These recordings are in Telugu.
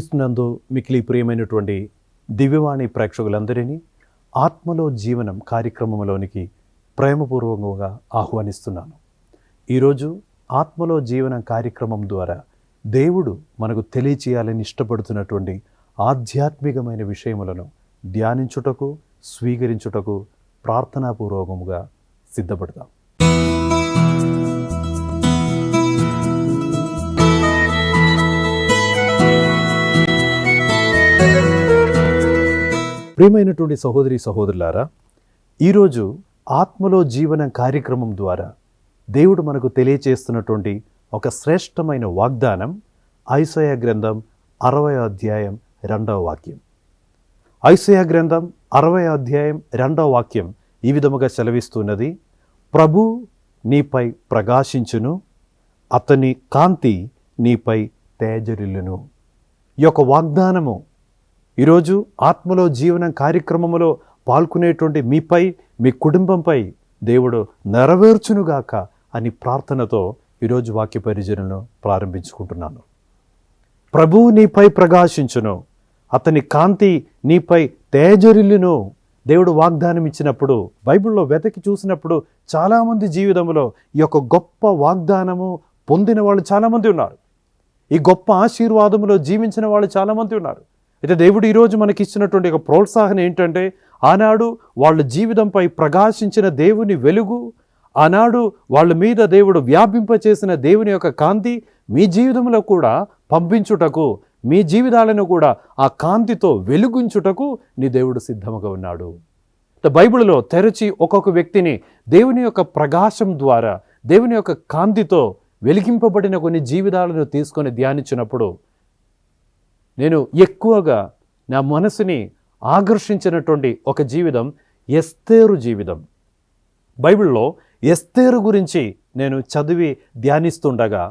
క్రీస్తునందు మిక్కిలి ప్రియమైనటువంటి దివ్యవాణి ప్రేక్షకులందరినీ ఆత్మలో జీవనం కార్యక్రమంలోనికి ప్రేమపూర్వకంగా ఆహ్వానిస్తున్నాను. ఈరోజు ఆత్మలో జీవనం కార్యక్రమం ద్వారా దేవుడు మనకు తెలియచేయాలని ఇష్టపడుతున్నటువంటి ఆధ్యాత్మికమైన విషయములను ధ్యానించుటకు, స్వీకరించుటకు ప్రార్థనాపూర్వకముగా సిద్ధపడతాం. ప్రియమైనటువంటి సహోదరి సహోదరులారా, ఈరోజు ఆత్మలో జీవనం కార్యక్రమం ద్వారా దేవుడు మనకు తెలియచేస్తున్నటువంటి ఒక శ్రేష్టమైన వాగ్దానం ఐసయా గ్రంథం 60వ అధ్యాయం 2వ వాక్యం. ఐసయా గ్రంథం 60వ అధ్యాయం 2వ వాక్యం ఈ విధముగా సెలవిస్తున్నది: ప్రభు నీపై ప్రకాశించును, అతని కాంతి నీపై తేజరిల్లును. ఈ యొక్క వాగ్దానము ఈరోజు ఆత్మలో జీవనం కార్యక్రమంలో పాల్గొనేటువంటి మీపై, మీ కుటుంబంపై దేవుడు నెరవేర్చునుగాక అని ప్రార్థనతో ఈరోజు వాక్య పరిచర్యను ప్రారంభించుకుంటున్నాను. ప్రభువు నీపై ప్రకాశించును, అతని కాంతి నీపై తేజరిల్లును. దేవుడు వాగ్దానం ఇచ్చినప్పుడు బైబిల్లో వెతకి చూసినప్పుడు చాలామంది జీవితంలో ఈ యొక్క గొప్ప వాగ్దానము పొందిన వాళ్ళు చాలామంది ఉన్నారు. ఈ గొప్ప ఆశీర్వాదములో జీవించిన వాళ్ళు చాలామంది ఉన్నారు. అయితే దేవుడు ఈరోజు మనకి ఇచ్చినటువంటి ఒక ప్రోత్సాహం ఏంటంటే, ఆనాడు వాళ్ళ జీవితంపై ప్రకాశించిన దేవుని వెలుగు, ఆనాడు వాళ్ళ మీద దేవుడు వ్యాపింపచేసిన దేవుని యొక్క కాంతి మీ జీవితంలో కూడా పంపించుటకు, మీ జీవితాలను కూడా ఆ కాంతితో వెలుగుంచుటకు నీ దేవుడు సిద్ధముగా ఉన్నాడు. బైబిల్లో తెరచి ఒక్కొక్క వ్యక్తిని దేవుని యొక్క ప్రకాశం ద్వారా, దేవుని యొక్క కాంతితో వెలిగింపబడిన కొన్ని జీవితాలను తీసుకొని ధ్యానించినప్పుడు నేను ఎక్కువగా నా మనసుని ఆకర్షించినటువంటి ఒక జీవితం ఎస్తేరు జీవితం. బైబిల్లో ఎస్తేరు గురించి నేను చదివి ధ్యానిస్తుండగా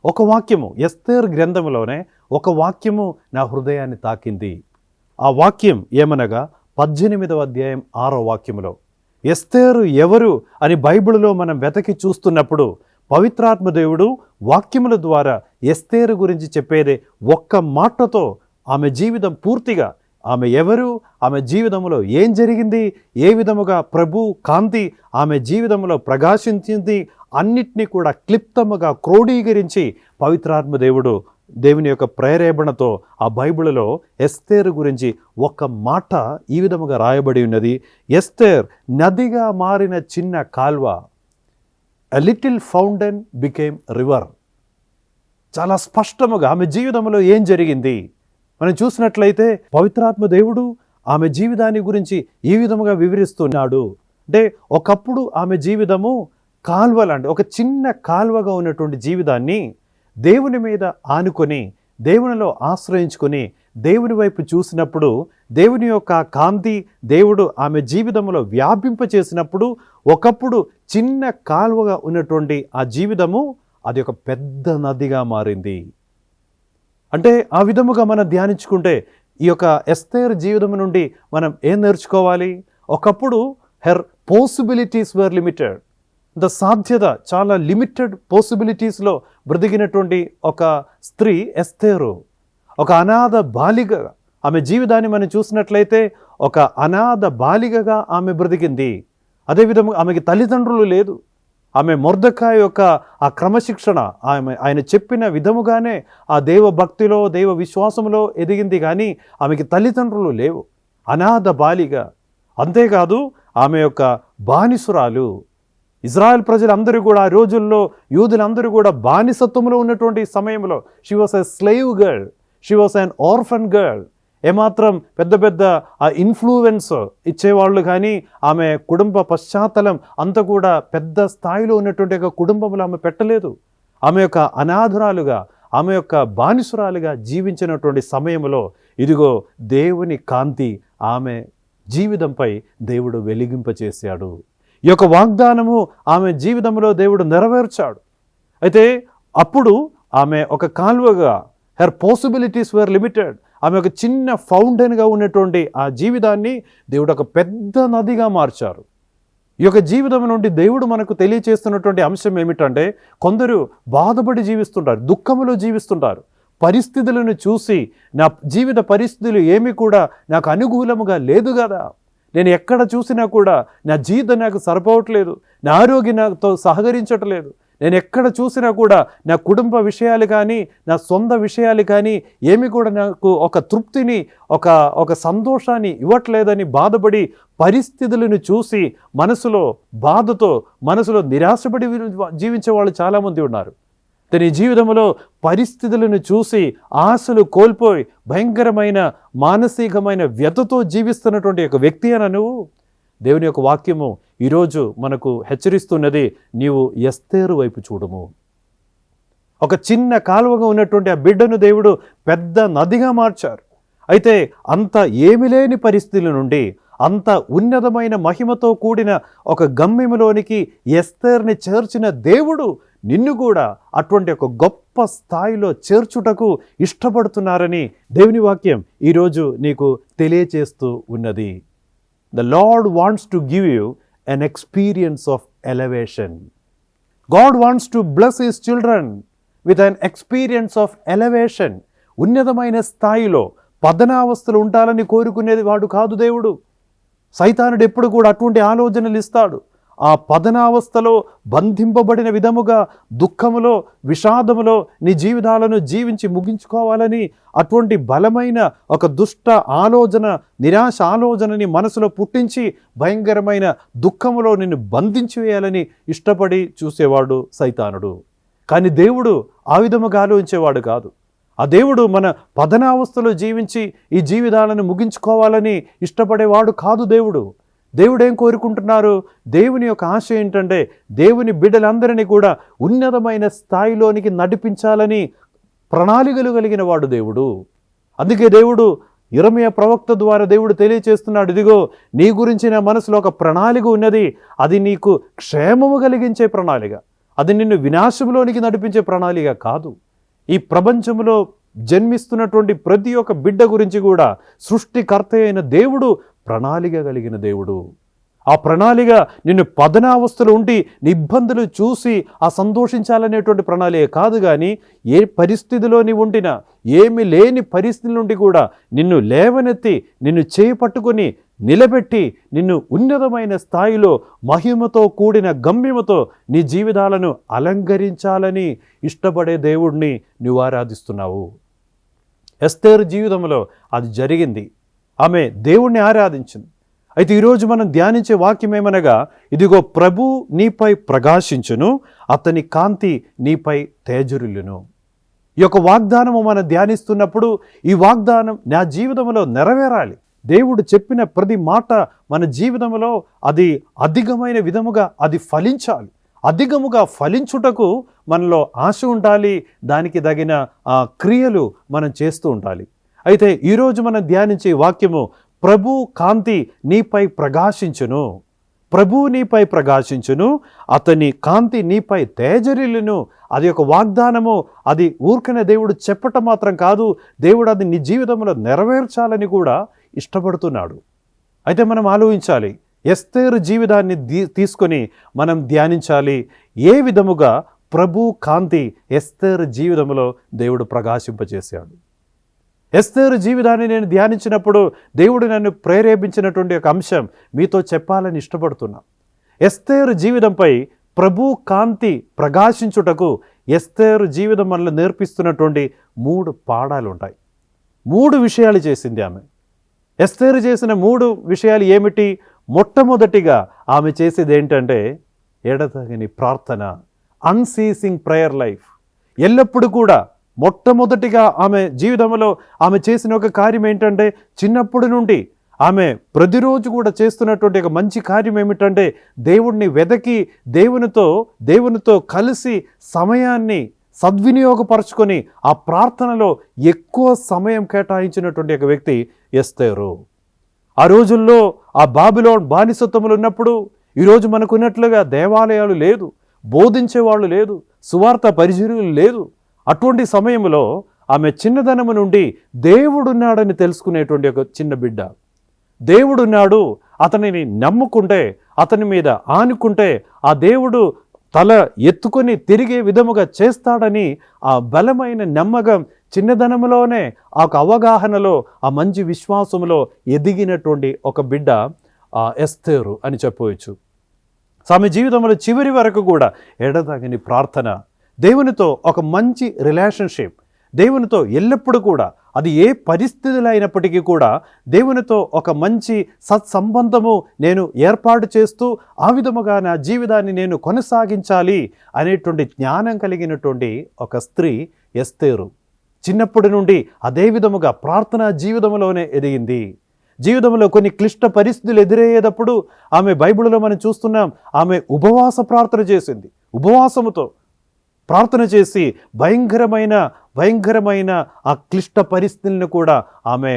ఒక వాక్యము, ఎస్తేరు గ్రంథంలోనే ఒక వాక్యము నా హృదయాన్ని తాకింది. ఆ వాక్యం ఏమనగా 18వ అధ్యాయం 6వ వాక్యములో, ఎస్తేరు ఎవరు అని బైబిల్లో మనం వెతకి చూస్తున్నప్పుడు పవిత్రాత్మ దేవుడు వాక్యముల ద్వారా ఎస్తేరు గురించి చెప్పేదే ఒక్క మాటతో ఆమె జీవితం పూర్తిగా, ఆమె ఎవరు, ఆమె జీవితంలో ఏం జరిగింది, ఏ విధముగా ప్రభు కాంతి ఆమె జీవితంలో ప్రకాశించింది, అన్నిటినీ కూడా క్లుప్తముగా క్రోడీకరించి పవిత్రాత్మ దేవుడు దేవుని యొక్క ప్రేరేపణతో ఆ బైబిల్లో ఎస్తేరు గురించి ఒక మాట ఈ విధముగా రాయబడి ఉన్నది: ఎస్తేర్ నదిగా మారిన చిన్న కాల్వ, A little fountain became river. చాలా స్పష్టముగా ఆమె జీవితంలో ఏం జరిగింది మనం చూసినట్లయితే పవిత్రాత్మ దేవుడు ఆమె జీవితాన్ని గురించి ఈ విధముగా వివరిస్తున్నాడు. అంటే ఒకప్పుడు ఆమె జీవితము కాల్వలాంటి ఒక చిన్న కాల్వగా ఉన్నటువంటి జీవితాన్ని దేవుని మీద ఆనుకొని, దేవునిలో ఆశ్రయించుకొని, దేవుని వైపు చూసినప్పుడు దేవుని యొక్క కాంతి దేవుడు ఆమె జీవితంలో వ్యాపింపచేసినప్పుడు ఒకప్పుడు చిన్న కాలువగా ఉన్నటువంటి ఆ జీవితము అది ఒక పెద్ద నదిగా మారింది. అంటే ఆ విధముగా మనం ధ్యానించుకుంటే ఈ యొక్క ఎస్తేర్ జీవితం నుండి మనం ఏం నేర్చుకోవాలి? ఒకప్పుడు హెర్ పాసిబిలిటీస్ వర్ లిమిటెడ్. సాధ్యత చాలా లిమిటెడ్ పాసిబిలిటీస్లో బ్రతికినటువంటి ఒక స్త్రీ ఎస్తేరు. ఒక అనాథ బాలిక, ఆమె జీవితాన్ని మనం చూసినట్లయితే ఒక అనాథ బాలికగా ఆమె బ్రతికింది. అదేవిధంగా ఆమెకి తల్లిదండ్రులు లేదు. ఆమె మొర్దెకాయి యొక్క ఆ క్రమశిక్షణ, ఆయన చెప్పిన విధముగానే ఆ దైవ భక్తిలో, దైవ విశ్వాసంలో ఎదిగింది. కానీ ఆమెకి తల్లిదండ్రులు లేవు, అనాథ బాలిక. అంతేకాదు ఆమె యొక్క బానిసురాలు. ఇజ్రాయెల్ ప్రజలందరూ కూడా ఆ రోజుల్లో యూదులందరూ కూడా బానిసత్వంలో ఉన్నటువంటి సమయంలో she was a slave girl, she was an orphan girl. ఏమాత్రం పెద్ద పెద్ద ఆ ఇన్ఫ్లుయెన్స్ ఇచ్చేవాళ్ళు కానీ ఆమె కుటుంబ పశ్చాత్తలం అంతా కూడా పెద్ద స్థాయిలో ఉన్నటువంటి ఒక కుటుంబంలో ఆమె పెట్టలేదు. ఆమె యొక్క అనాథురాలుగా, ఆమె యొక్క బానిసురాలుగా జీవించినటువంటి సమయంలో ఇదిగో దేవుని కాంతి ఆమె జీవితంపై దేవుడు వెలిగింపచేశాడు. ఈ యొక్క వాగ్దానము ఆమె జీవితంలో దేవుడు నెరవేర్చాడు. అయితే అప్పుడు ఆమె ఒక కాల్వగా, హెర్ పాసిబిలిటీస్ వర్ లిమిటెడ్, ఆమె ఒక చిన్న ఫౌంటైన్గా ఉన్నటువంటి ఆ జీవితాన్ని దేవుడు ఒక పెద్ద నదిగా మార్చారు. ఈ యొక్క జీవితం నుండి దేవుడు మనకు తెలియచేస్తున్నటువంటి అంశం ఏమిటంటే, కొందరు బాధపడి జీవిస్తుంటారు, దుఃఖములో జీవిస్తుంటారు, పరిస్థితులను చూసి నా జీవిత పరిస్థితులు ఏమీ కూడా నాకు అనుకూలముగా లేదు కదా, నేను ఎక్కడ చూసినా కూడా నా జీవితం నాకు సరిపోవట్లేదు, నా ఆరోగ్యం నాతో సహకరించట్లేదు, నేను ఎక్కడ చూసినా కూడా నా కుటుంబ విషయాలు కానీ నా సొంత విషయాలు కానీ ఏమి కూడా నాకు ఒక తృప్తిని ఒక సంతోషాన్ని ఇవ్వట్లేదని బాధపడి పరిస్థితులను చూసి మనసులో బాధతో మనసులో నిరాశపడి జీవించే వాళ్ళు చాలామంది ఉన్నారు. తన జీవితంలో పరిస్థితులను చూసి ఆశలు కోల్పోయి భయంకరమైన మానసికమైన వ్యతతో జీవిస్తున్నటువంటి ఒక వ్యక్తి అని నువ్వు. దేవుని యొక్క వాక్యము ఈరోజు మనకు హెచ్చరిస్తున్నది, నీవు ఎస్తేరు వైపు చూడము. ఒక చిన్న కాలువగా ఉన్నటువంటి ఆ బిడ్డను దేవుడు పెద్ద నదిగా మార్చారు. అయితే అంత ఏమి లేని పరిస్థితుల నుండి అంత ఉన్నతమైన మహిమతో కూడిన ఒక గమ్యములోనికి ఎస్తేర్ని చేర్చిన దేవుడు నిన్ను కూడా అటువంటి ఒక గొప్ప స్థాయిలో చేర్చుటకు ఇష్టపడుతున్నారని దేవుని వాక్యం ఈరోజు నీకు తెలియచేస్తూ ఉన్నది. The Lord wants to give you an experience of elevation. God wants to bless His children with an experience of elevation. ఉన్నతమైన స్థాయిలో పతనావస్థలు ఉండాలని కోరుకునేది వాడు కాదు దేవుడు. సైతానుడు ఎప్పుడు కూడా అటువంటి ఆలోచనలు ఇస్తాడు. ఆ పతనావస్థలో బంధింపబడిన విధముగా దుఃఖములో విషాదములో నీ జీవితాలను జీవించి ముగించుకోవాలని అటువంటి బలమైన ఒక దుష్ట ఆలోచన నిరాశ ఆలోచనని మనసులో పుట్టించి భయంకరమైన దుఃఖములో నిన్ను బంధించి వేయాలని ఇష్టపడి చూసేవాడు సైతానుడు. కానీ దేవుడు ఆ విధముగా ఆలోచించేవాడు కాదు. ఆ దేవుడు మన పతనావస్థలో జీవించి ఈ జీవితాలను ముగించుకోవాలని ఇష్టపడేవాడు కాదు దేవుడు. దేవుడు ఏం కోరుకుంటున్నారు? దేవుని యొక్క ఆశ ఏంటంటే దేవుని బిడ్డలందరినీ కూడా ఉన్నతమైన స్థాయిలోనికి నడిపించాలని ప్రణాళికలు కలిగిన వాడు దేవుడు. అందుకే దేవుడు యిర్మీయా ప్రవక్త ద్వారా దేవుడు తెలియచేస్తున్నాడు, ఇదిగో నీ గురించి నా మనసులో ఒక ప్రణాళిక ఉన్నది, అది నీకు క్షేమము కలిగించే ప్రణాళిక, అది నిన్ను వినాశంలోనికి నడిపించే ప్రణాళిక కాదు. ఈ ప్రపంచంలో జన్మిస్తున్నటువంటి ప్రతి ఒక్క బిడ్డ గురించి కూడా సృష్టికర్త అయిన దేవుడు ప్రణాళిక కలిగిన దేవుడు. ఆ ప్రణాళిక నిన్ను పతనావస్థలో ఉండి ఇబ్బందులు చూసి ఆ సంతోషించాలనేటువంటి ప్రణాళిక కాదు. కానీ ఏ పరిస్థితిలో నీ ఉండినా ఏమి లేని పరిస్థితి నుండి కూడా నిన్ను లేవనెత్తి నిన్ను చేపట్టుకొని నిలబెట్టి నిన్ను ఉన్నతమైన స్థాయిలో మహిమతో కూడిన గమ్యముతో నీ జీవితాలను అలంకరించాలని ఇష్టపడే దేవుడిని నువ్వు ఆరాధిస్తున్నావు. ఎస్తేరు జీవితంలో అది జరిగింది. ఆమె దేవుణ్ణి ఆరాధించింది. అయితే ఈరోజు మనం ధ్యానించే వాక్యం ఏమనగా, ఇదిగో ప్రభు నీపై ప్రకాశించును, అతని కాంతి నీపై తేజరిల్లును. ఈ యొక్క వాగ్దానము మనం ధ్యానిస్తున్నప్పుడు ఈ వాగ్దానం నా జీవితంలో నెరవేరాలి. దేవుడు చెప్పిన ప్రతి మాట మన జీవితంలో అది అధికమైన విధముగా అది ఫలించాలి. అధికముగా ఫలించుటకు మనలో ఆశ ఉండాలి. దానికి తగిన క్రియలు మనం చేస్తూ ఉండాలి. అయితే ఈరోజు మనం ధ్యానించే వాక్యము, ప్రభు కాంతి నీపై ప్రకాశించును, ప్రభు నీపై ప్రకాశించును, అతని కాంతి నీపై తేజరిల్లును. అది ఒక వాగ్దానము. అది ఊరికనే దేవుడు చెప్పటం మాత్రం కాదు, దేవుడు అది నీ జీవితంలో నెరవేర్చాలని కూడా ఇష్టపడుతున్నాడు. అయితే మనం ఆలోచించాలి, ఎస్తేరు జీవితాన్ని తీసుకొని మనం ధ్యానించాలి. ఏ విధముగా ప్రభు కాంతి ఎస్తేరు జీవితంలో దేవుడు ప్రకాశింపజేశాడు. ఎస్తేరు జీవితాన్ని నేను ధ్యానించినప్పుడు దేవుడు నన్ను ప్రేరేపించినటువంటి ఒక అంశం మీతో చెప్పాలని ఇష్టపడుతున్నా. ఎస్తేరు జీవితంపై ప్రభు కాంతి ప్రకాశించుటకు ఎస్తేరు జీవితం మనల్ని నేర్పిస్తున్నటువంటి 3 పాఠాలు ఉంటాయి. 3 విషయాలు చేసింది ఆమె. ఎస్తేరు చేసిన 3 విషయాలు ఏమిటి? మొట్టమొదటిగా ఆమె చేసేది ఏంటంటే ఎడతెగని ప్రార్థన, అన్సీసింగ్ ప్రేయర్ లైఫ్. ఎల్లప్పుడూ కూడా మొట్టమొదటిగా ఆమె జీవితంలో ఆమె చేసిన ఒక కార్యం ఏంటంటే, చిన్నప్పటి నుండి ఆమె ప్రతిరోజు కూడా చేస్తున్నటువంటి ఒక మంచి కార్యం ఏమిటంటే, దేవుణ్ణి వెదకి దేవునితో కలిసి సమయాన్ని సద్వినియోగపరచుకొని ఆ ప్రార్థనలో ఎక్కువ సమయం కేటాయించినటువంటి ఒక వ్యక్తి ఎస్తేరు. ఆ రోజుల్లో ఆ బాబిలోన్ బానిసత్వములు ఉన్నప్పుడు ఈరోజు మనకున్నట్లుగా దేవాలయాలు లేదు, బోధించేవాళ్ళు లేదు, సువార్త పరిచర్యలు లేదు. అటువంటి సమయంలో ఆమె చిన్నదనము నుండి దేవుడున్నాడని తెలుసుకునేటువంటి ఒక చిన్న బిడ్డ. దేవుడున్నాడు, అతనిని నమ్ముకుంటే, అతని మీద ఆనుకుంటే ఆ దేవుడు తల ఎత్తుకొని తిరిగే విధముగా చేస్తాడని ఆ బలమైన నమ్మకం చిన్నదనంలోనే ఆ అవగాహనలో, ఆ మంచి విశ్వాసంలో ఎదిగినటువంటి ఒక బిడ్డ ఎస్తేరు అని చెప్పవచ్చు. ఆమె జీవితంలో చివరి వరకు కూడా ఎడతగని ప్రార్థన, దేవునితో ఒక మంచి రిలేషన్షిప్, దేవునితో ఎల్లప్పుడూ కూడా అది ఏ పరిస్థితులు అయినప్పటికీ కూడా దేవునితో ఒక మంచి సత్సంబంధము నేను ఏర్పాటు చేస్తూ ఆ విధముగా నా జీవితాన్ని నేను కొనసాగించాలి అనేటువంటి జ్ఞానం కలిగినటువంటి ఒక స్త్రీ ఎస్తేరు. చిన్నప్పటి నుండి అదే విధముగా ప్రార్థనా జీవితంలోనే ఎదిగింది. జీవితంలో కొన్ని క్లిష్ట పరిస్థితులు ఎదురయ్యేటప్పుడు ఆమె బైబిల్లో మనం చూస్తున్నాం, ఆమె ఉపవాస ప్రార్థన చేసింది. ఉపవాసముతో ప్రార్థన చేసి భయంకరమైన ఆ క్లిష్ట పరిస్థితులను కూడా ఆమె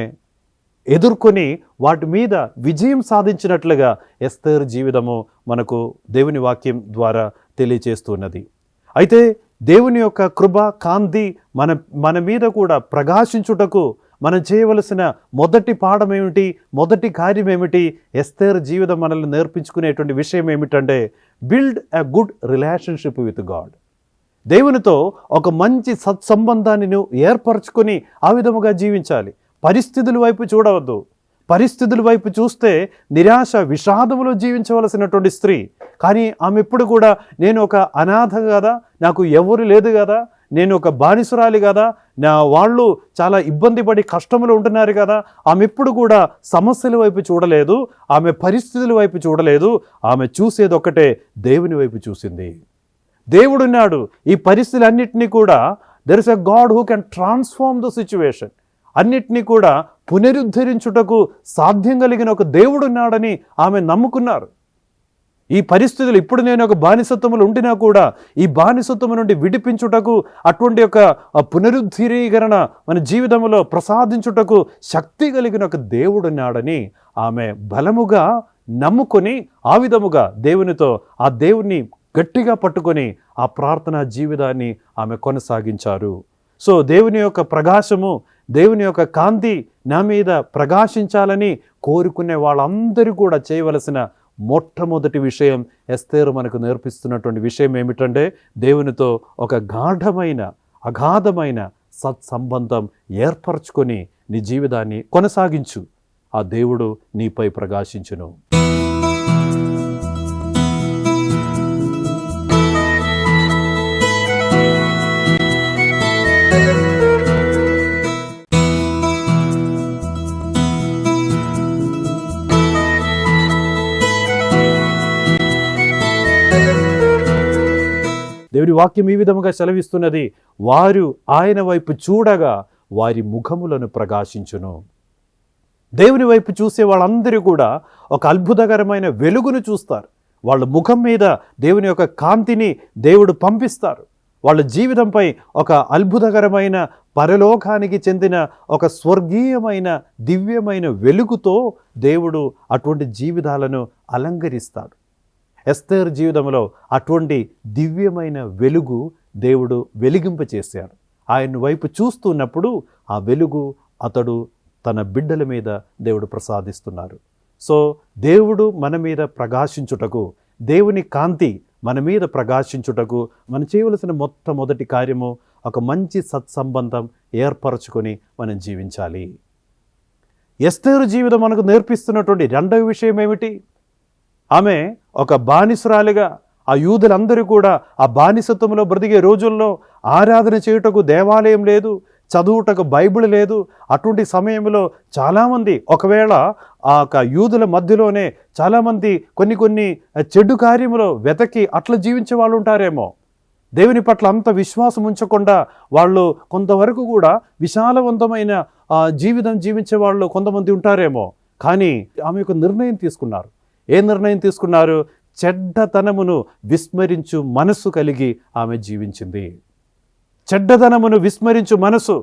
ఎదుర్కొని వాటి మీద విజయం సాధించినట్లుగా ఎస్తేరు జీవితము మనకు దేవుని వాక్యం ద్వారా తెలియచేస్తున్నది. అయితే దేవుని యొక్క కృప కాంతి మన మీద కూడా ప్రకాశించుటకు మనం చేయవలసిన మొదటి పాఠం ఏమిటి, మొదటి కార్యం ఏమిటి, ఎస్తేరు జీవితం మనల్ని నేర్పించుకునేటువంటి విషయం ఏమిటంటే build a good relationship with God. దేవునితో ఒక మంచి సత్సంబంధాన్ని నువ్వు ఏర్పరచుకొని ఆ విధముగా జీవించాలి. పరిస్థితుల వైపు చూడవద్దు. పరిస్థితుల వైపు చూస్తే నిరాశ విషాదములో జీవించవలసినటువంటి స్త్రీ. కానీ ఆమె ఎప్పుడు కూడా నేను ఒక అనాథ కదా, నాకు ఎవరు లేదు కదా, నేను ఒక బానిసురాలి కదా, నా వాళ్ళు చాలా ఇబ్బంది పడి కష్టములు ఉంటున్నారు కదా, ఆమె ఎప్పుడు కూడా సమస్యల వైపు చూడలేదు, ఆమె పరిస్థితుల వైపు చూడలేదు. ఆమె చూసేది ఒక్కటే, దేవుని వైపు చూసింది. దేవుడున్నాడు. ఈ పరిస్థితులన్నింటినీ కూడా there is a God who can transform the situation. అన్నిటినీ కూడా పునరుద్ధరించుటకు సాధ్యం కలిగిన ఒక దేవుడున్నాడని ఆమె నమ్ముకున్నారు. ఈ పరిస్థితులు ఇప్పుడు నేను ఒక బానిసత్వములు ఉండినా కూడా ఈ బానిసత్వము నుండి విడిపించుటకు, అటువంటి ఒక పునరుద్ధరీకరణ మన జీవితంలో ప్రసాదించుటకు శక్తి కలిగిన ఒక దేవుడున్నాడని ఆమె బలముగా నమ్ముకొని ఆ విధముగా దేవునితో ఆ దేవుణ్ణి గట్టిగా పట్టుకొని ఆ ప్రార్థనా జీవితాన్ని ఆమె కొనసాగించారు. సో దేవుని యొక్క ప్రకాశము, దేవుని యొక్క కాంతి నా మీద ప్రకాశించాలని కోరుకునే వాళ్ళందరూ కూడా చేయవలసిన మొట్టమొదటి విషయం ఎస్తేరు మనకు నేర్పిస్తున్నటువంటి విషయం ఏమిటంటే దేవునితో ఒక అగాధమైన సత్సంబంధం ఏర్పరచుకొని నీ జీవితాన్ని కొనసాగించు. ఆ దేవుడు నీపై ప్రకాశించును. దేవుని వాక్యం ఈ విధముగా సెలవిస్తున్నది, వారు ఆయన వైపు చూడగా వారి ముఖములను ప్రకాశించును. దేవుని వైపు చూసే వాళ్ళందరూ కూడా ఒక అద్భుతకరమైన వెలుగును చూస్తారు. వాళ్ళ ముఖం మీద దేవుని యొక్క కాంతిని దేవుడు పంపిస్తారు. వాళ్ళ జీవితంపై ఒక అద్భుతకరమైన పరలోకానికి చెందిన ఒక స్వర్గీయమైన దివ్యమైన వెలుగుతో దేవుడు అటువంటి జీవితాలను అలంకరిస్తాడు. ఎస్తేరు జీవితంలో అటువంటి దివ్యమైన వెలుగు దేవుడు వెలిగింపచేశాడు. ఆయన వైపు చూస్తున్నప్పుడు ఆ వెలుగు అతడు తన బిడ్డల మీద దేవుడు ప్రసాదిస్తున్నారు. సో దేవుడు మన మీద ప్రకాశించుటకు, దేవుని కాంతి మన మీద ప్రకాశించుటకు మనం చేయవలసిన మొట్టమొదటి కార్యము ఒక మంచి సత్సంబంధం ఏర్పరచుకొని మనం జీవించాలి. ఎస్తేరు జీవితం మనకు నేర్పిస్తున్నటువంటి రెండవ విషయం ఏమిటి? ఆమె ఒక బానిసురాలిగా, ఆ యూదులందరూ కూడా ఆ బానిసత్వంలో బ్రతికే రోజుల్లో ఆరాధన చేయుటకు దేవాలయం లేదు, చదువుటకు బైబిల్ లేదు. అటువంటి సమయంలో చాలామంది ఒకవేళ ఆ యూదుల మధ్యలోనే చాలామంది కొన్ని చెడు కార్యములో వెతకి అట్లా జీవించే వాళ్ళు ఉంటారేమో. దేవుని పట్ల అంత విశ్వాసం ఉంచకుండా వాళ్ళు కొంతవరకు కూడా విశాలవంతమైన జీవితం జీవించే వాళ్ళు కొంతమంది ఉంటారేమో. కానీ ఆమె ఒక నిర్ణయం తీసుకున్నారు. ఏ నిర్ణయం తీసుకున్నారు? చెడ్డతనమును విస్మరించు మనసు కలిగి ఆమె జీవించింది. చెడ్డతనమును విస్మరించు మనసు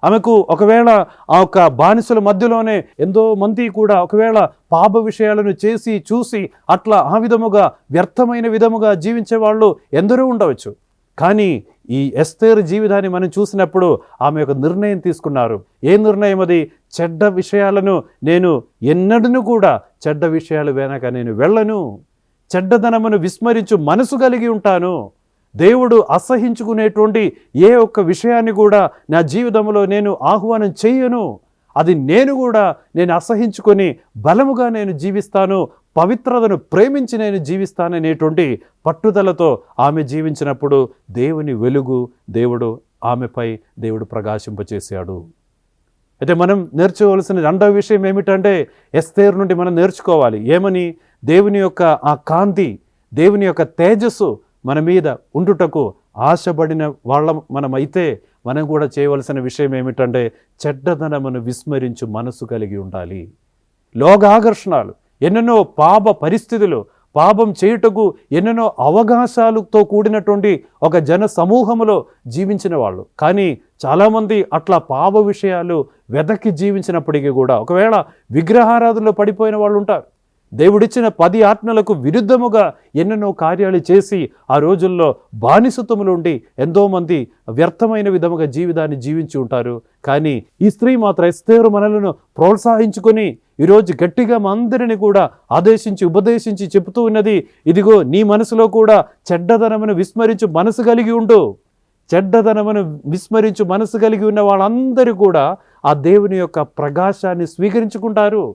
ఆమెకు. ఒకవేళ ఆ యొక్క బానిసల మధ్యలోనే ఎంతో మంది కూడా ఒకవేళ పాప విషయాలను చేసి చూసి అట్లా ఆ విధముగా వ్యర్థమైన విధముగా జీవించే వాళ్ళు ఎందరో ఉండవచ్చు. కానీ ఈ ఎస్తేరు జీవితాన్ని మనం చూసినప్పుడు ఆమె ఒక నిర్ణయం తీసుకున్నారు. ఏ నిర్ణయం అది? చెడ్డ విషయాలను నేను ఎన్నడూ కూడా చెడ్డ విషయాలు వెనక నేను వెళ్ళను, చెడ్డదనమును విస్మరించు మనసు కలిగి ఉంటాను. దేవుడు అసహించుకునేటువంటి ఏ ఒక్క విషయాన్ని కూడా నా జీవితంలో నేను ఆహ్వానం చేయను. అది నేను అసహించుకొని బలముగా నేను జీవిస్తాను, పవిత్రతను ప్రేమించి నేను జీవిస్తాననేటువంటి పట్టుదలతో ఆమె జీవించినప్పుడు దేవుని వెలుగు ఆమెపై దేవుడు ప్రకాశింపచేశాడు. అయితే మనం నేర్చుకోవాల్సిన రెండవ విషయం ఏమిటంటే, ఎస్తేరు నుండి మనం నేర్చుకోవాలి. ఏమని? దేవుని యొక్క ఆ కాంతి, దేవుని యొక్క తేజస్సు మన మీద ఉండుటకు ఆశపడిన మనమైతే మనం కూడా చేయవలసిన విషయం ఏమిటంటే, చెడ్డదనమును విస్మరించు మనసు కలిగి ఉండాలి. లోకాకర్షణలు, ఎన్నెన్నో పాప పరిస్థితులు, పాపం చేయుటకు ఎన్నెన్నో అవకాశాలతో కూడినటువంటి ఒక జన సమూహములో జీవించిన వాళ్ళు. కానీ చాలామంది అట్లా పాప విషయాలు వెదకి జీవించినప్పటికీ కూడా ఒకవేళ విగ్రహారాధనలో పడిపోయిన వాళ్ళు ఉంటారు. దేవుడిచ్చిన 10 ఆజ్ఞలకు విరుద్ధముగా ఎన్నెన్నో కార్యాలు చేసి ఆ రోజుల్లో బానిసత్వములు ఉండి ఎంతోమంది వ్యర్థమైన విధముగా జీవితాన్ని జీవించి ఉంటారు. కానీ ఈ స్త్రీ మాత్రం ఎస్తేరు మనలను ప్రోత్సహించుకొని ఈరోజు గట్టిగా మా అందరిని కూడా ఆదేశించి ఉపదేశించి చెబుతూ ఉన్నది, ఇదిగో నీ మనసులో కూడా చెడ్డదనమును విస్మరించు మనసు కలిగి ఉండు. చెడ్డదనమును విస్మరించు మనసు కలిగి ఉన్న వాళ్ళందరూ కూడా ఆ దేవుని యొక్క ప్రకాశాన్ని స్వీకరించుకుంటారు.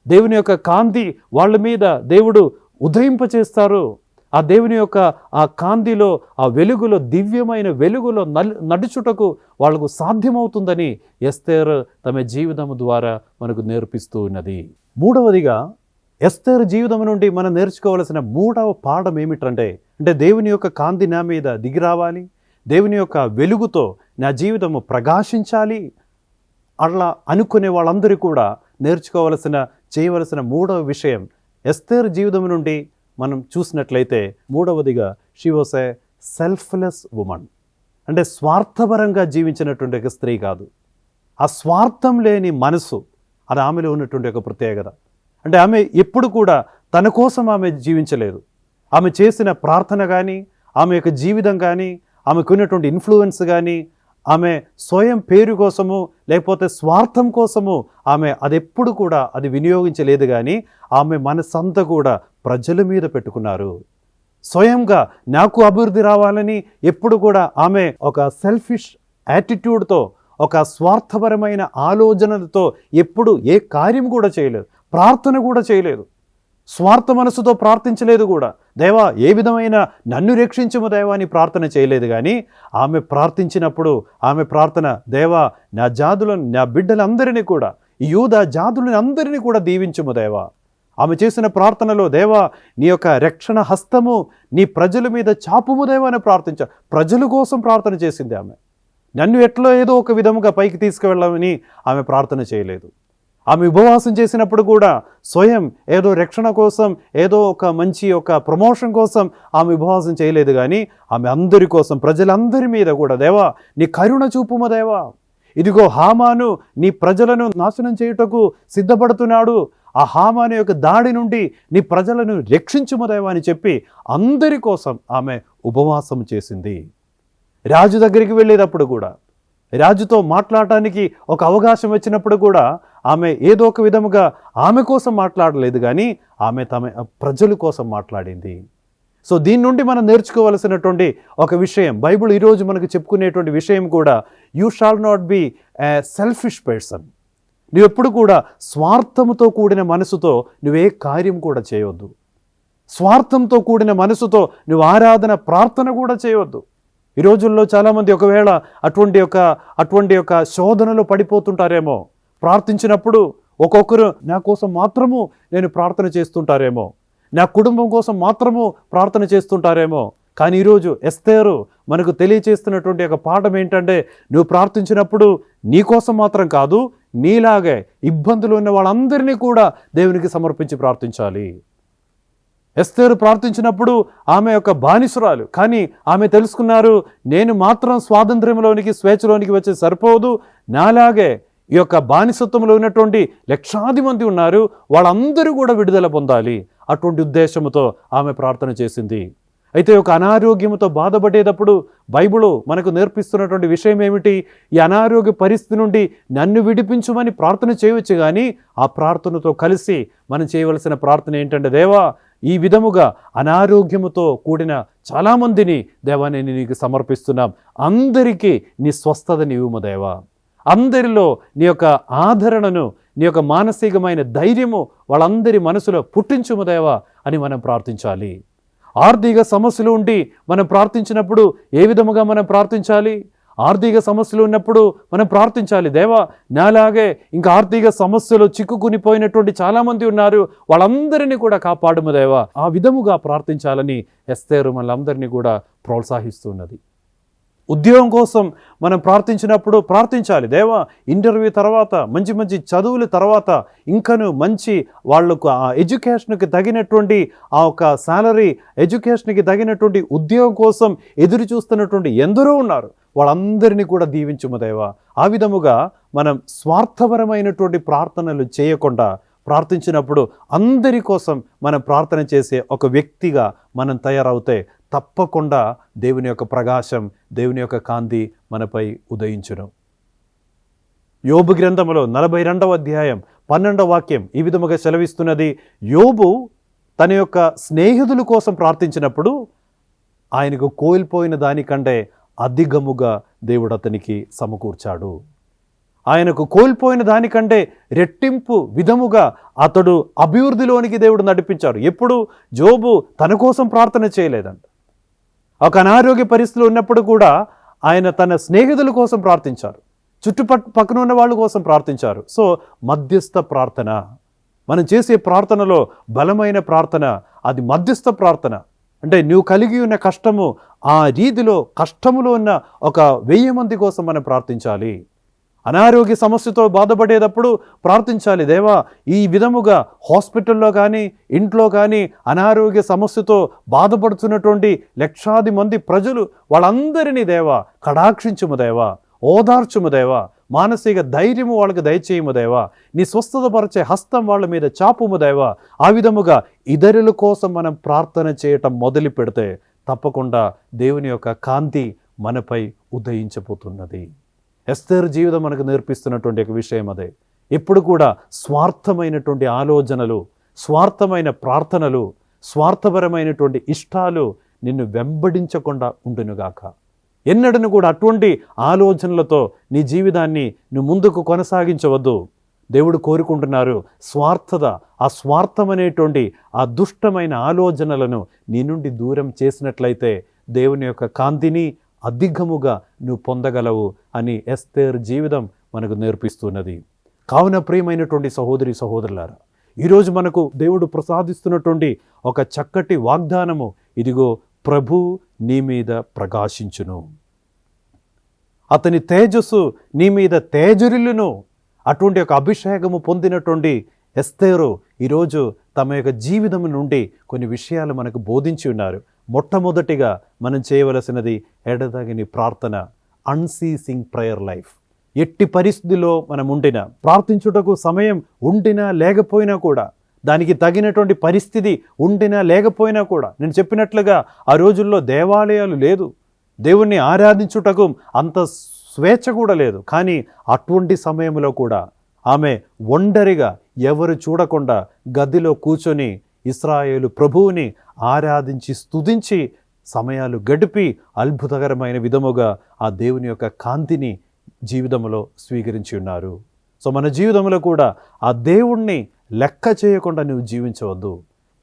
దేవుని యొక్క కాంతి వాళ్ళ మీద దేవుడు ఉదయింపచేస్తారు. ఆ దేవుని యొక్క ఆ కాంతిలో, ఆ వెలుగులో, దివ్యమైన వెలుగులో నడుచుటకు వాళ్లకు సాధ్యమవుతుందని ఎస్తేరు తమ జీవితం ద్వారా మనకు నేర్పిస్తూ ఉన్నది. మూడవదిగా ఎస్తేరు జీవితం నుండి మనం నేర్చుకోవాల్సిన మూడవ పాఠం ఏమిటంటే, దేవుని యొక్క కాంతి నా మీద దిగి రావాలి, దేవుని యొక్క వెలుగుతో నా జీవితము ప్రకాశించాలి. అట్లా అనుకునే వాళ్ళందరూ కూడా చేయవలసిన మూడవ విషయం, ఎస్తేరు జీవితం నుండి మనం చూసినట్లయితే మూడవదిగా she was a selfless woman. స్వార్థపరంగా జీవించినటువంటి ఒక స్త్రీ కాదు. ఆ స్వార్థం లేని మనసు, అది ఆమెలో ఉన్నటువంటి ఒక ప్రత్యేకత. ఆమె ఎప్పుడు కూడా తన కోసం ఆమె జీవించలేదు. ఆమె చేసిన ప్రార్థన కానీ, ఆమె యొక్క జీవితం కానీ, ఆమెకున్నటువంటి ఇన్ఫ్లుయెన్స్ కానీ, ఆమె స్వయం పేరు కోసము లేకపోతే స్వార్థం కోసము ఆమె అదెప్పుడు కూడా అది వినియోగించలేదు. కానీ ఆమె మనసంతా కూడా ప్రజల మీద పెట్టుకున్నారు. స్వయంగా నాకు అభివృద్ధి రావాలని ఎప్పుడు కూడా ఆమె ఒక సెల్ఫిష్ యాటిట్యూడ్తో, ఒక స్వార్థపరమైన ఆలోచనలతో ఎప్పుడు ఏ కార్యం కూడా చేయలేదు, ప్రార్థన కూడా చేయలేదు, స్వార్థ మనసుతో ప్రార్థించలేదు కూడా. దేవా ఏ విధమైన నన్ను రక్షించము దేవా అని ప్రార్థన చేయలేదు. కానీ ఆమె ప్రార్థించినప్పుడు ఆమె ప్రార్థన, దేవా నా జాతులను, నా బిడ్డలందరినీ కూడా, ఈ యూదా జాతులని అందరినీ కూడా దీవించుము దేవా. ఆమె చేసిన ప్రార్థనలో, దేవా నీ యొక్క రక్షణ హస్తము నీ ప్రజల మీద చాపుము దేవా అని ప్రజల కోసం ప్రార్థన చేసింది ఆమె. నన్ను ఎట్లా ఏదో ఒక విధముగా పైకి తీసుకువెళ్ళమని ఆమె ప్రార్థన చేయలేదు. ఆమె ఉపవాసం చేసినప్పుడు కూడా స్వయం ఏదో రక్షణ కోసం, ఏదో ఒక మంచి ఒక ప్రమోషన్ కోసం ఆమె ఉపవాసం చేయలేదు. కానీ ఆమె అందరి కోసం, ప్రజలందరి మీద కూడా, దేవా నీ కరుణ చూపుము దేవా, ఇదిగో హామాను నీ ప్రజలను నాశనం చేయుటకు సిద్ధపడుతున్నాడు, ఆ హామాను యొక్క దాడి నుండి నీ ప్రజలను రక్షించుము దేవా అని చెప్పి అందరి కోసం ఆమె ఉపవాసం చేసింది. రాజు దగ్గరికి వెళ్ళేటప్పుడు కూడా, రాజుతో మాట్లాడటానికి ఒక అవకాశం వచ్చినప్పుడు కూడా ఆమె ఏదో ఒక విధముగా ఆమె కోసం మాట్లాడలేదు. కానీ ఆమె తమ ప్రజల కోసం మాట్లాడింది. సో దీని నుండి మనం నేర్చుకోవలసినటువంటి ఒక విషయం, బైబిల్ ఈరోజు మనకు చెప్పుకునేటువంటి విషయం కూడా, you shall not be A selfish person. నువ్వు ఎప్పుడు కూడా స్వార్థంతో కూడిన మనసుతో నువ్వే కార్యం కూడా చేయవద్దు. స్వార్థంతో కూడిన మనసుతో నువ్వు ఆరాధన, ప్రార్థన కూడా చేయవద్దు. ఈ రోజుల్లో చాలామంది ఒకవేళ అటువంటి ఒక శోధనలో పడిపోతుంటారేమో. ప్రార్థించినప్పుడు ఒక్కొక్కరు నా కోసం మాత్రము నేను ప్రార్థన చేస్తుంటారేమో, నా కుటుంబం కోసం మాత్రము ప్రార్థన చేస్తుంటారేమో. కానీ ఈరోజు ఎస్తేరు మనకు తెలియచేస్తున్నటువంటి ఒక పాఠం ఏంటంటే, నువ్వు ప్రార్థించినప్పుడు నీ కోసం మాత్రం కాదు, నీలాగే ఇబ్బందులు ఉన్న వాళ్ళందరినీ కూడా దేవునికి సమర్పించి ప్రార్థించాలి. ఎస్తేరు ప్రార్థించినప్పుడు ఆమె యొక్క బానిసురాలు, కానీ ఆమె తెలుసుకున్నారు, నేను మాత్రం స్వాతంత్ర్యంలోనికి, స్వేచ్ఛలోనికి వచ్చే సరిపోదు, నాలాగే ఈ యొక్క బానిసత్వంలో ఉన్నటువంటి లక్షాది మంది ఉన్నారు, వాళ్ళందరూ కూడా విడుదల పొందాలి. అటువంటి ఉద్దేశంతో ఆమె ప్రార్థన చేసింది. అయితే ఒక అనారోగ్యంతో బాధపడేటప్పుడు బైబిల్ మనకు నేర్పిస్తున్నటువంటి విషయం ఏమిటి? ఈ అనారోగ్య పరిస్థితి నుండి నన్ను విడిపించుమని ప్రార్థన చేయవచ్చు. కానీ ఆ ప్రార్థనతో కలిసి మనం చేయవలసిన ప్రార్థన ఏంటంటే, దేవా ఈ విధముగా అనారోగ్యముతో కూడిన చాలామందిని దేవా నేను నీకు సమర్పిస్తున్నాం. అందరికీ నీ స్వస్థతని ఇవ్వుము దేవా. అందరిలో నీ యొక్క ఆదరణను, నీ యొక్క మానసికమైన ధైర్యము వాళ్ళందరి మనసులో పుట్టించుము దేవా అని మనం ప్రార్థించాలి. ఆర్థిక సమస్యలు ఉండి మనం ప్రార్థించినప్పుడు ఏ విధముగా మనం ప్రార్థించాలి? ఆర్థిక సమస్యలు ఉన్నప్పుడు మనం ప్రార్థించాలి, దేవా నాలాగే ఇంకా ఆర్థిక సమస్యలు చిక్కుకునిపోయినటువంటి చాలామంది ఉన్నారు, వాళ్ళందరినీ కూడా కాపాడుము దేవా. ఆ విధముగా ప్రార్థించాలని ఎస్తేరు మనలందరినీ కూడా ప్రోత్సహిస్తున్నది. ఉద్యోగం కోసం మనం ప్రార్థించినప్పుడు ప్రార్థించాలి, దేవా ఇంటర్వ్యూ తర్వాత మంచి మంచి చదువుల తర్వాత ఇంకను మంచి వాళ్లకు ఆ ఎడ్యుకేషన్కి తగినటువంటి ఆ ఒక శాలరీ, ఎడ్యుకేషన్కి తగినటువంటి ఉద్యోగం కోసం ఎదురు చూస్తున్నటువంటి ఎందరో ఉన్నారు, వాళ్ళందరినీ కూడా దీవించుము దేవా. ఆ విధముగా మనం స్వార్థపరమైనటువంటి ప్రార్థనలు చేయకుండా ప్రార్థించినప్పుడు అందరి కోసం మనం ప్రార్థన చేసే ఒక వ్యక్తిగా మనం తయారవుతే తప్పకుండా దేవుని యొక్క ప్రకాశం, దేవుని యొక్క కాంతి మనపై ఉదయించును. యోబు గ్రంథములో 42వ అధ్యాయం 12వ వాక్యం ఈ విధముగా సెలవిస్తున్నది. యోబు తన యొక్క స్నేహితుల కోసం ప్రార్థించినప్పుడు ఆయనకు కోల్పోయిన దానికంటే అధికముగా దేవుడు అతనికి సమకూర్చాడు. ఆయనకు కోల్పోయిన దానికంటే రెట్టింపు విధముగా అతడు అభివృద్ధిలోనికి దేవుడు నడిపించాడు. ఎప్పుడు యోబు తన కోసం ప్రార్థన చేయలేదంట. ఒక అనారోగ్య పరిస్థితులు ఉన్నప్పుడు కూడా ఆయన తన స్నేహితుల కోసం ప్రార్థించారు, పక్కన ఉన్న వాళ్ళ కోసం ప్రార్థించారు. సో మధ్యస్థ ప్రార్థన మనం చేసే ప్రార్థనలో బలమైన ప్రార్థన అది మధ్యస్థ ప్రార్థన. అంటే నువ్వు కలిగి ఉన్న కష్టము, ఆ రీతిలో కష్టములో ఉన్న ఒక 1000 మంది కోసం మనం ప్రార్థించాలి. అనారోగ్య సమస్యతో బాధపడేటప్పుడు ప్రార్థించాలి, దేవా ఈ విధముగా హాస్పిటల్లో కానీ ఇంట్లో కానీ అనారోగ్య సమస్యతో బాధపడుతున్నటువంటి లక్షాది మంది ప్రజలు వాళ్ళందరినీ దేవా కటాక్షించుము దేవా, ఓదార్చుము దేవా, మానసిక ధైర్యము వాళ్ళకి దయచేయము దేవా, నీ స్వస్థతపరిచే హస్తం వాళ్ళ మీద చాపుము దేవా. ఆ విధముగా ఇతరుల కోసం మనం ప్రార్థన చేయటం మొదలు పెడితే తప్పకుండా దేవుని యొక్క కాంతి మనపై ఉదయించబోతున్నది. ఎస్తేరు జీవితం మనకు నేర్పిస్తున్నటువంటి ఒక విషయం అదే. ఎప్పుడు కూడా స్వార్థమైనటువంటి ఆలోచనలు, స్వార్థమైన ప్రార్థనలు, స్వార్థపరమైనటువంటి ఇష్టాలు నిన్ను వెంబడించకుండా ఉండునుగాక. ఎన్నడను కూడా అటువంటి ఆలోచనలతో నీ జీవితాన్ని నువ్వు ముందుకు కొనసాగించవద్దు. దేవుడు కోరుకుంటున్నారు స్వార్థత, ఆ స్వార్థం అనేటువంటి ఆ దుష్టమైన ఆలోచనలను నీ నుండి దూరం చేసినట్లయితే దేవుని యొక్క కాంతిని అధికముగా నువ్వు పొందగలవు అని ఎస్తేరు జీవితం మనకు నేర్పిస్తున్నది. కావున ప్రియమైనటువంటి సహోదరి సహోదరులారా, ఈరోజు మనకు దేవుడు ప్రసాదిస్తున్నటువంటి ఒక చక్కటి వాగ్దానము, ఇదిగో ప్రభు నీ మీద ప్రకాశించును, అతని తేజస్సు నీ మీద తేజరిల్లును. అటువంటి ఒక అభిషేకము పొందినటువంటి ఎస్తేరు ఈరోజు తమ యొక్క జీవితం నుండి కొన్ని విషయాలు మనకు బోధించి ఉన్నారు. మొట్టమొదటిగా మనం చేయవలసినది ఎడతగని ప్రార్థన, అన్సీసింగ్ ప్రేయర్ లైఫ్. ఎట్టి పరిస్థితిలో మనం ఉండినా, ప్రార్థించుటకు సమయం ఉండినా లేకపోయినా కూడా, దానికి తగినటువంటి పరిస్థితి ఉండినా లేకపోయినా కూడా, నేను చెప్పినట్లుగా ఆ రోజుల్లో దేవాలయాలు లేదు, దేవుణ్ణి ఆరాధించుటకు అంత స్వేచ్ఛ కూడా లేదు. కానీ అటువంటి సమయంలో కూడా ఆమె ఒంటరిగా ఎవరు చూడకుండా గదిలో కూర్చొని ఇశ్రాయేలు ప్రభువుని ఆరాధించి స్తుతించి సమయాలు గడిపి అద్భుతకరమైన విధముగా ఆ దేవుని యొక్క కాంతిని జీవితంలో స్వీకరించి ఉన్నారు. సో మన జీవితంలో కూడా ఆ దేవుణ్ణి లెక్క చేయకుండా నువ్వు జీవించవద్దు.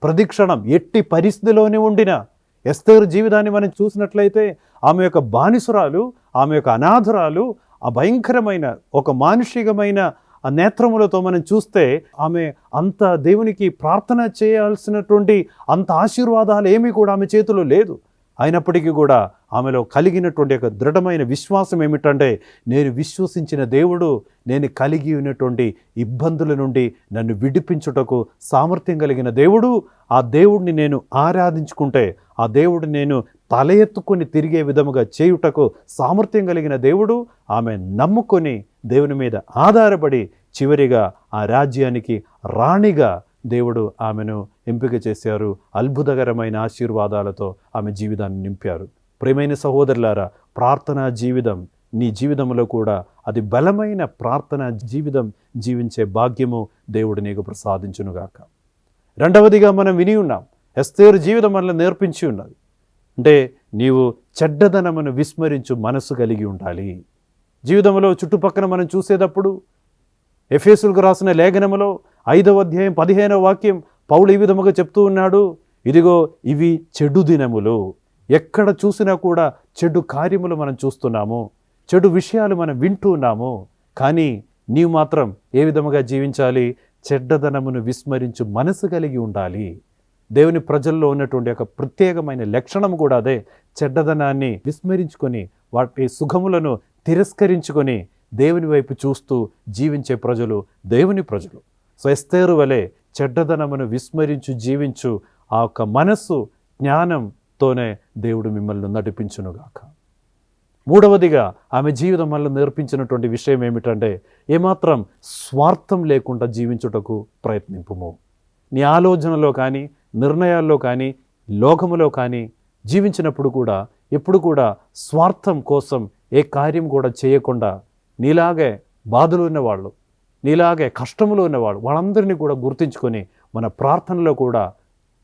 ప్రతిక్షణం ఎట్టి పరిస్థితిలోనే ఉండినా, ఎస్తేరు జీవితాన్ని మనం చూసినట్లయితే ఆమె యొక్క బానిసురాలు, ఆమె యొక్క అనాథరాలు, ఆ భయంకరమైన ఒక మానుషికమైన ఆ నేత్రములతో మనం చూస్తే ఆమె అంత దేవునికి ప్రార్థన చేయాల్సినటువంటి అంత ఆశీర్వాదాలు ఏమీ కూడా ఆమె చేతిలో లేదు. అయినప్పటికీ కూడా ఆమెలో కలిగినటువంటి ఒక దృఢమైన విశ్వాసం ఏమిటంటే, నేను విశ్వసించిన దేవుడు నేను కలిగి ఉన్నటువంటి ఇబ్బందుల నుండి నన్ను విడిపించుటకు సామర్థ్యం కలిగిన దేవుడు, ఆ దేవుడిని నేను ఆరాధించుకుంటే, ఆ దేవుడిని నేను తల ఎత్తుకొని తిరిగే విధముగా చేయుటకు సామర్థ్యం కలిగిన దేవుడు, ఆమె నమ్ముకొని దేవుని మీద ఆధారపడి చివరిగా ఆ రాజ్యానికి రాణిగా దేవుడు ఆమెను ఎంపిక చేశారు. అద్భుతకరమైన ఆశీర్వాదాలతో ఆమె జీవితాన్ని నింపారు. ప్రియమైన సహోదరులారా, ప్రార్థనా జీవితం నీ జీవితంలో కూడా అది బలమైన ప్రార్థనా జీవితం జీవించే భాగ్యము దేవుడు నీకు ప్రసాదించునుగాక. రెండవదిగా మనం విని ఉన్నాం, ఎస్తేరు జీవితం మనల్ని నేర్పించి ఉన్నది. అంటే నీవు చెడ్డదనమును విస్మరించు మనసు కలిగి ఉండాలి. జీవితంలో చుట్టుపక్కల మనం చూసేటప్పుడు ఎఫెసీయులకు రాసిన లేఖనములో 5వ అధ్యాయం 15వ వాక్యం పౌలు ఈ విధముగా చెప్తూ ఉన్నాడు, ఇదిగో ఇవి చెడు దినములు. ఎక్కడ చూసినా కూడా చెడు కార్యములు మనం చూస్తున్నాము, చెడు విషయాలు మనం వింటూ ఉన్నాము. కానీ నీవు మాత్రం ఏ విధముగా జీవించాలి? చెడ్డదనమును విస్మరించు మనసు కలిగి ఉండాలి. దేవుని ప్రజల్లో ఉన్నటువంటి ఒక ప్రత్యేకమైన లక్షణం కూడా అదే. చెడ్డదనాన్ని విస్మరించుకొని వాటి సుఖములను తిరస్కరించుకొని దేవుని వైపు చూస్తూ జీవించే ప్రజలు దేవుని ప్రజలు. సో ఎస్తేరు వలె చెడ్డదనమును విస్మరించు జీవించు ఆ యొక్క మనస్సు జ్ఞానంతోనే దేవుడు మిమ్మల్ని నడిపించునుగాక. మూడవదిగా ఆమె జీవితం వల్ల నేర్పించినటువంటి విషయం ఏమిటంటే, ఏమాత్రం స్వార్థం లేకుండా జీవించుటకు ప్రయత్నింపుము. నీ ఆలోచనలో కానీ, నిర్ణయాల్లో కానీ, లోకములో కానీ జీవించినప్పుడు కూడా ఎప్పుడు కూడా స్వార్థం కోసం ఏ కార్యం కూడా చేయకుండా, నీలాగే బాధలు ఉన్నవాళ్ళు, నీలాగే కష్టములు ఉన్నవాళ్ళు వాళ్ళందరినీ కూడా గుర్తించుకొని మన ప్రార్థనలో కూడా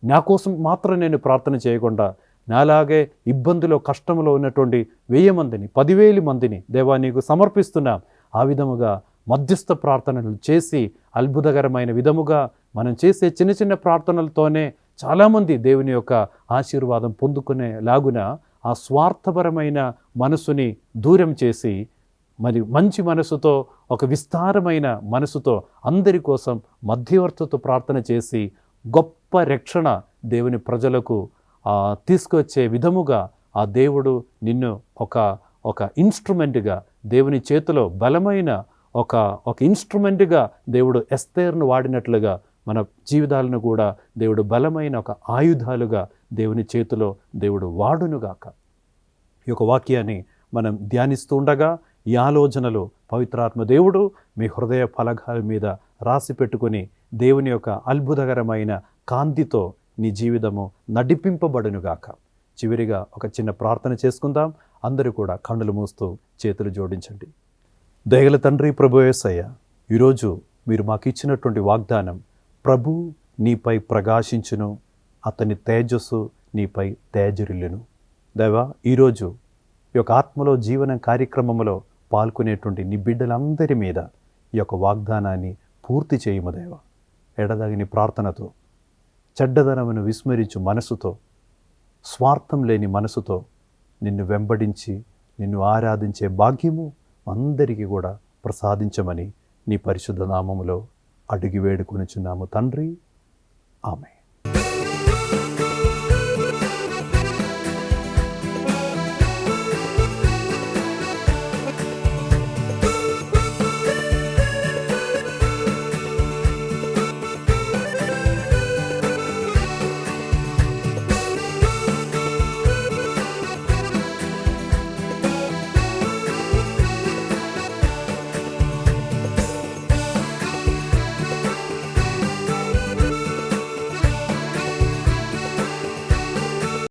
నా కోసం మాత్రం నేను ప్రార్థన చేయకుండా, నాలాగే ఇబ్బందిలో కష్టంలో ఉన్నటువంటి 1000 మందిని 10,000 మందిని దేవా నీకు సమర్పిస్తున్నాం. ఆ విధముగా మధ్యస్థ ప్రార్థనలు చేసి అద్భుతకరమైన విధముగా మనం చేసే చిన్న చిన్న ప్రార్థనలతోనే చాలామంది దేవుని యొక్క ఆశీర్వాదం పొందుకునేలాగున ఆ స్వార్థపరమైన మనసుని దూరం చేసి మరి మంచి మనసుతో, ఒక విస్తారమైన మనసుతో అందరి కోసం మధ్యవర్తితో ప్రార్థన చేసి గొప్ప రక్షణ దేవుని ప్రజలకు తీసుకొచ్చే విధముగా ఆ దేవుడు నిన్ను ఒక ఇన్స్ట్రుమెంట్గా దేవుని చేతిలో బలమైన ఒక ఇన్స్ట్రుమెంట్గా దేవుడు ఎస్తేరును వాడినట్లుగా మన జీవితాలను కూడా దేవుడు బలమైన ఒక ఆయుధాలుగా దేవుని చేతిలో దేవుడు వాడునుగాక. ఈ యొక్క వాక్యాన్ని మనం ధ్యానిస్తూ ఉండగా ఈ ఆలోచనలు పవిత్రాత్మ దేవుడు మీ హృదయ ఫలకాల మీద రాసి పెట్టుకొని దేవుని యొక్క అద్భుతకరమైన కాంతితో నీ జీవితము నడిపింపబడునుగాక. చివరిగా ఒక చిన్న ప్రార్థన చేసుకుందాం. అందరూ కూడా కన్నులు మూస్తూ చేతులు జోడించండి. దయగల తండ్రి ప్రభు యేసయ్య, ఈరోజు మీరు మాకు ఇచ్చినటువంటి వాగ్దానం, ప్రభు నీపై ప్రకాశించును, అతని తేజస్సు నీపై తేజరిల్లును. దేవా, ఈరోజు ఈ యొక్క ఆత్మలో జీవనం కార్యక్రమంలో పాల్గొనేటువంటి నీ బిడ్డలందరి మీద ఈ యొక్క వాగ్దానాన్ని పూర్తి చేయము దేవా. ఎడదగిన ప్రార్థనతో, చెడ్డదనమును విస్మరించు మనసుతో, స్వార్థం లేని మనసుతో నిన్ను వెంబడించి నిన్ను ఆరాధించే భాగ్యము అందరికీ కూడా ప్రసాదించమని నీ పరిశుద్ధ నామములో అడిగి వేడుకొనుచున్నాము తండ్రి. ఆమెన్.